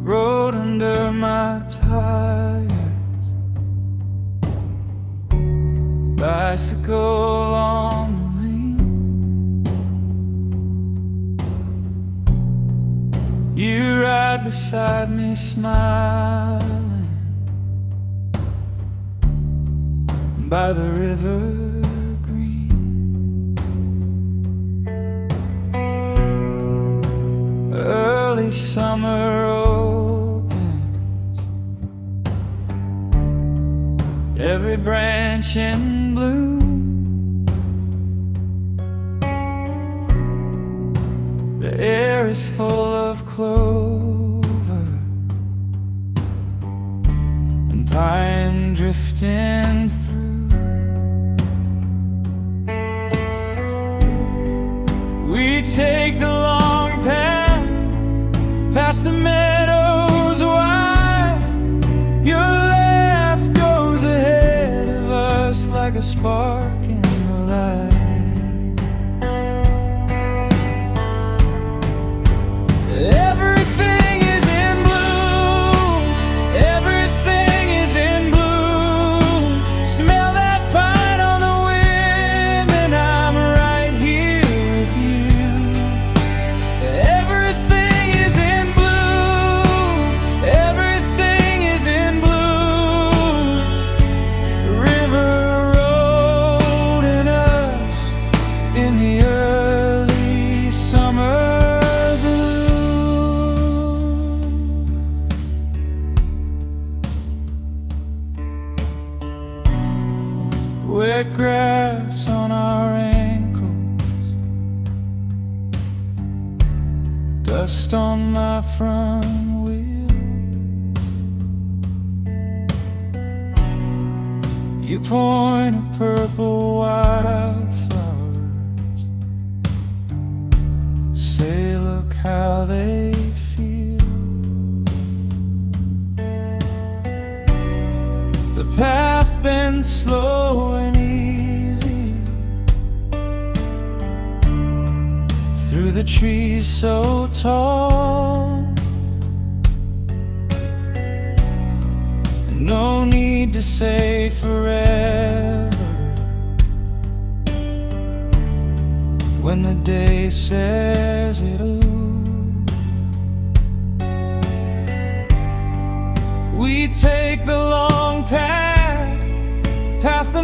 road under my tires, bicycle on the lane. You ride beside me smiling by the river green. Early summer opens, every branch in bloom. The air is full of clover and pine drifting through. We take the long path past the meadows wide. Your laugh goes ahead of us like a spark in the light. Everything is in bloom, everything is in bloom. Smell that pine on the wind, and I'm right here with you. Everything is in bloom, everything is in bloom. The river road and us in the early summer. Wet grass on our ankles, dust on my front wheel. You point at purple wildflowers, say look how they feel. The path bends slow and easy through the trees so tall. No need to say forever when the day says it'll. We take the long path past the